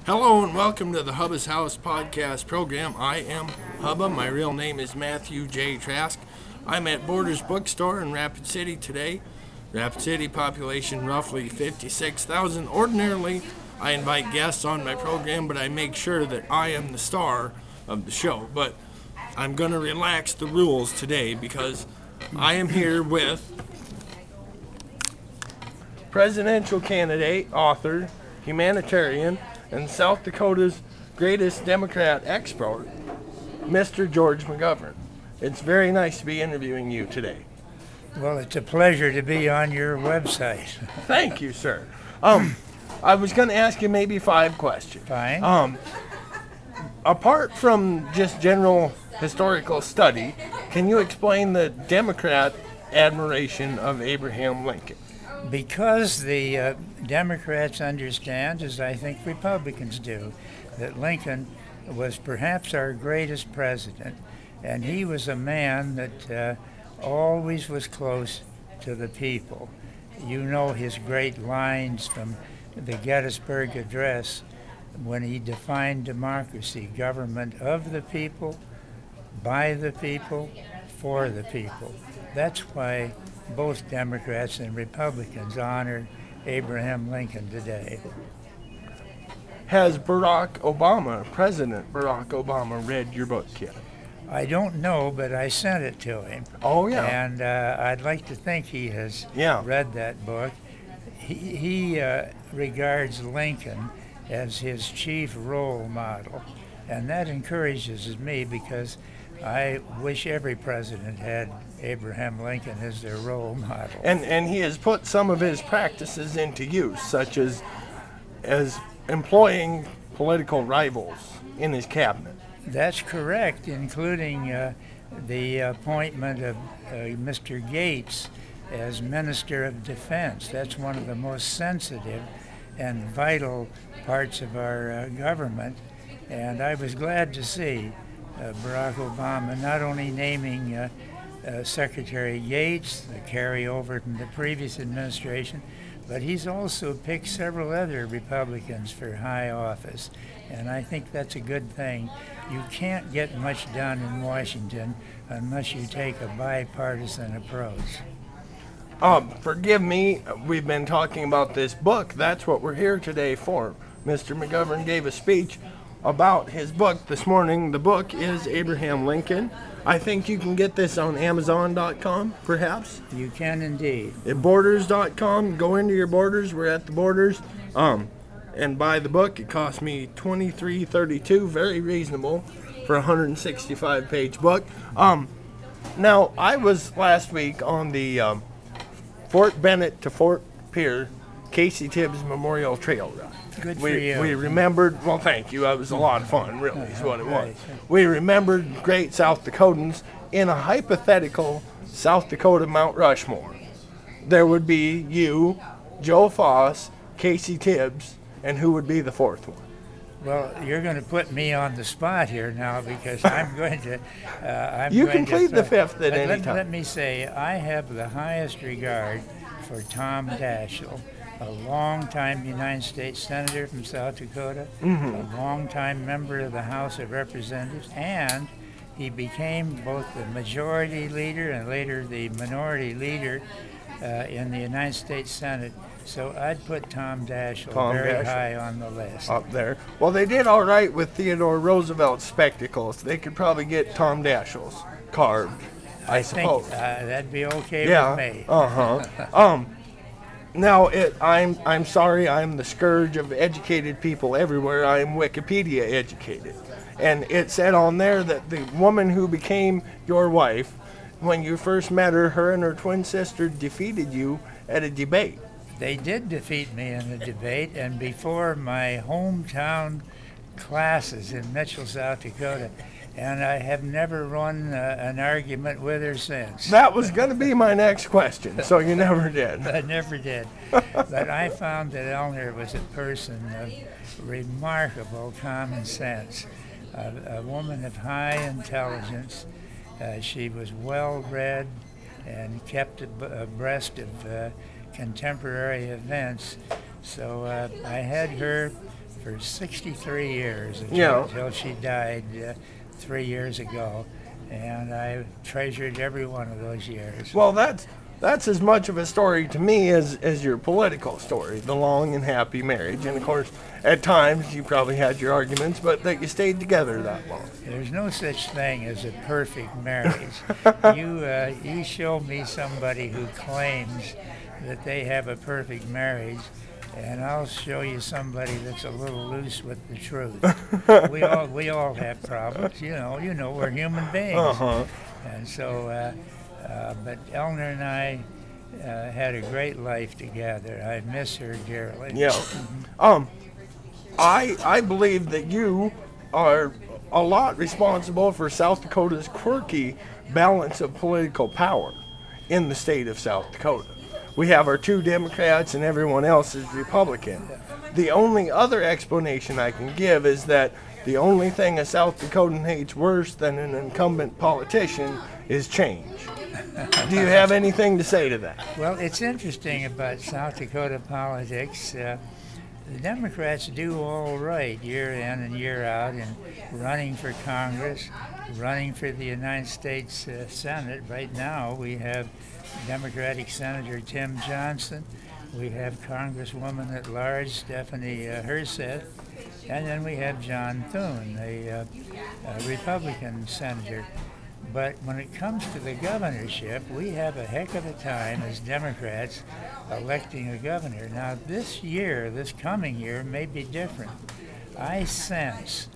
Hello and welcome to the Hubba's House podcast program. I am Hubba. My real name is Matthew J. Trask. I'm at Borders Bookstore in Rapid City today. Rapid City population roughly 56,000. Ordinarily, I invite guests on my program, but I make sure that I am the star of the show. But I'm going to relax the rules today because I am here with presidential candidate, author, humanitarian, and South Dakota's greatest Democrat expert, Mr. George McGovern. It's very nice to be interviewing you today. Well, it's a pleasure to be on your website. Thank you, sir. I was going to ask you maybe 5 questions. Fine. Apart from just general historical study, can you explain the Democrat admiration of Abraham Lincoln? Because the Democrats understand, as I think Republicans do, that Lincoln was perhaps our greatest president, and he was a man that always was close to the people. You know his great lines from the Gettysburg Address when he defined democracy: government of the people, by the people, for the people. That's why both Democrats and Republicans honor Abraham Lincoln today. Has President Barack Obama, read your book yet? I don't know, but I sent it to him. Oh, yeah. And I'd like to think he has read that book. He regards Lincoln as his chief role model, and that encourages me because I wish every president had Abraham Lincoln as their role model. And he has put some of his practices into use, such as employing political rivals in his cabinet. That's correct, including the appointment of Mr. Gates as Minister of Defense. That's one of the most sensitive and vital parts of our government, and I was glad to see Barack Obama not only naming Secretary Gates, the carryover from the previous administration, but he's also picked several other Republicans for high office, and I think that's a good thing. You can't get much done in Washington unless you take a bipartisan approach. Forgive me, we've been talking about this book. That's what we're here today for. Mr. McGovern gave a speech about his book this morning. The book is Abraham Lincoln. I think you can get this on Amazon.com, perhaps. You can indeed. At Borders.com, go into your Borders. We're at the Borders. And buy the book. It cost me $23.32, very reasonable for a 165-page book. Now, I was last week on the Fort Bennett to Fort Pierre Casey Tibbs Memorial Trail Ride. Good for you. We remembered, well, thank you. It was a lot of fun, really, is what it was. We remembered great South Dakotans in a hypothetical South Dakota Mount Rushmore. There would be you, Joe Foss, Casey Tibbs, and who would be the 4th one? Well, you're going to put me on the spot here now because I'm going to. You can plead the 5th at any time. Let me say, I have the highest regard for Tom Daschle, a long-time United States Senator from South Dakota, a long-time member of the House of Representatives, and he became both the majority leader and later the minority leader in the United States Senate. So I'd put Tom Daschle very high on the list. Up there. Well, they did all right with Theodore Roosevelt's spectacles. They could probably get Tom Daschle's carved, I suppose. That'd be okay with me. Now, I'm sorry, I'm the scourge of educated people everywhere. I'm Wikipedia educated. And it said on there that the woman who became your wife, when you first met her, her and her twin sister defeated you at a debate. They did defeat me in a debate, and before my hometown classes in Mitchell, South Dakota, and I have never won an argument with her since. That was going to be my next question, so you never did. I never did. But I found that Eleanor was a person of remarkable common sense, a woman of high intelligence. She was well-read and kept abreast of contemporary events. So I had her for 63 years Yeah. until she died 3 years ago, and I treasured every one of those years. Well, that's as much of a story to me as your political story, the long and happy marriage. And of course, at times you probably had your arguments, but that you stayed together that long. There's no such thing as a perfect marriage. You show me somebody who claims that they have a perfect marriage, and I'll show you somebody that's a little loose with the truth. we all have problems, you know, we're human beings. Uh-huh. And so, but Eleanor and I had a great life together. I miss her dearly. Yeah. I believe that you are a lot responsible for South Dakota's quirky balance of political power in the state of South Dakota. We have our 2 Democrats and everyone else is Republican. The only other explanation I can give is that the only thing a South Dakotan hates worse than an incumbent politician is change. Do you have anything to say to that? Well, it's interesting about South Dakota politics. The Democrats do all right year in and year out in running for Congress, running for the United States Senate. Right now we have Democratic Senator Tim Johnson. We have Congresswoman at large Stephanie Herseth. And then we have John Thune, a Republican senator. But when it comes to the governorship, we have a heck of a time as Democrats electing a governor. Now this coming year may be different. I sense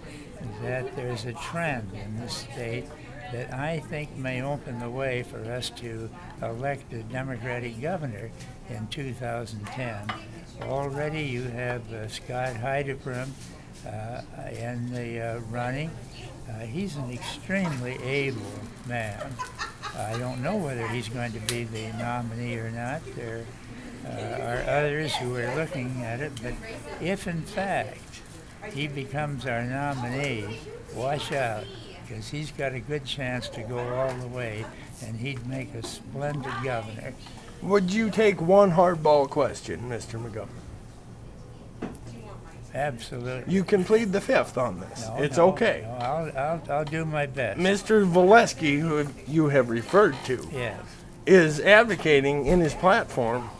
that there's a trend in this state that I think may open the way for us to elect a Democratic governor in 2010. Already you have Scott Heideprum in the running. He's an extremely able man. I don't know whether he's going to be the nominee or not. There are others who are looking at it, but if in fact he becomes our nominee, watch out, because he's got a good chance to go all the way, and he'd make a splendid governor. Would you take one hardball question, Mr. McGovern? Absolutely. You can plead the 5th on this. No, it's no, okay. No, I'll do my best. Mr. Valesky, who you have referred to, Yes. is advocating in his platform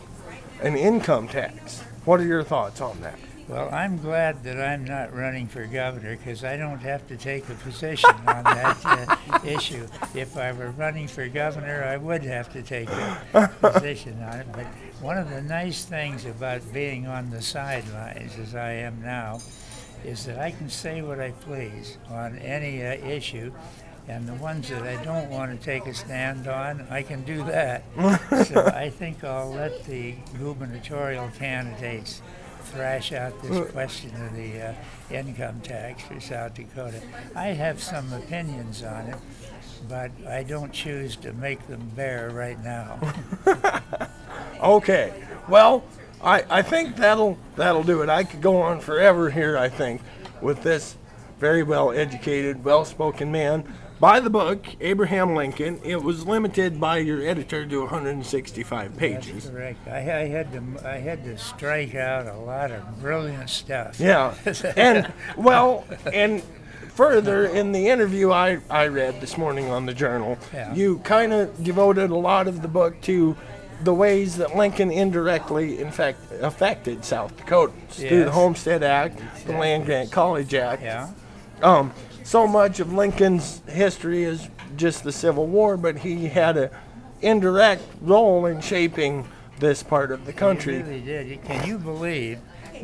an income tax. What are your thoughts on that? Well, I'm glad that I'm not running for governor because I don't have to take a position on that issue. If I were running for governor, I would have to take a position on it. But one of the nice things about being on the sidelines, as I am now, is that I can say what I please on any issue. And the ones that I don't want to take a stand on, I can do that. So I think I'll let the gubernatorial candidates thrash out this question of the income tax for South Dakota. I have some opinions on it, but I don't choose to make them bare right now. Okay. Well, I think that'll do it. I could go on forever here, I think, with this very well-educated, well-spoken man. By the book, Abraham Lincoln, it was limited by your editor to 165 pages. That's correct. I had to strike out a lot of brilliant stuff. Yeah. And, well, and further, in the interview I read this morning on the Journal, Yeah. you kind of devoted a lot of the book to the ways that Lincoln indirectly, in fact, affected South Dakotans through the Yes. Homestead Act, the Land Grant College Act. Yeah. So much of Lincoln's history is just the Civil War, but he had an indirect role in shaping this part of the country. He really did. Can you believe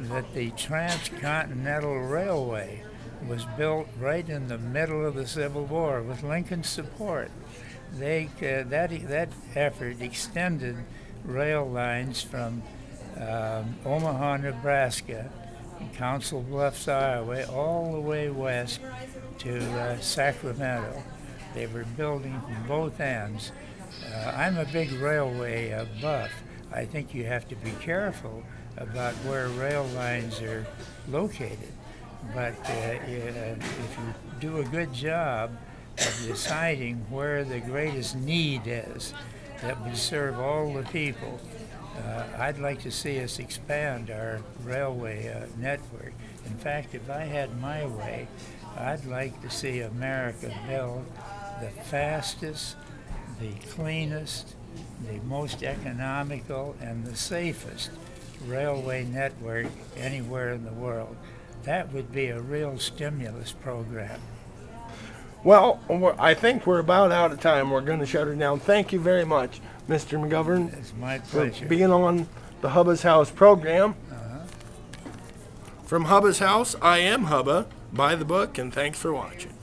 that the Transcontinental Railway was built right in the middle of the Civil War with Lincoln's support? That effort extended rail lines from Omaha, Nebraska, Council Bluffs, Iowa, all the way west to Sacramento. They were building from both ends. I'm a big railway buff. I think you have to be careful about where rail lines are located. But if you do a good job of deciding where the greatest need is that would serve all the people, I'd like to see us expand our railway network. In fact, if I had my way, I'd like to see America build the fastest, the cleanest, the most economical, and the safest railway network anywhere in the world. That would be a real stimulus program. Well, I think we're about out of time. We're going to shut her down. Thank you very much, Mr. McGovern. It's my for pleasure. being on the Hubba's House program. From Hubba's House, I am Hubba. Buy the book, and thanks for watching.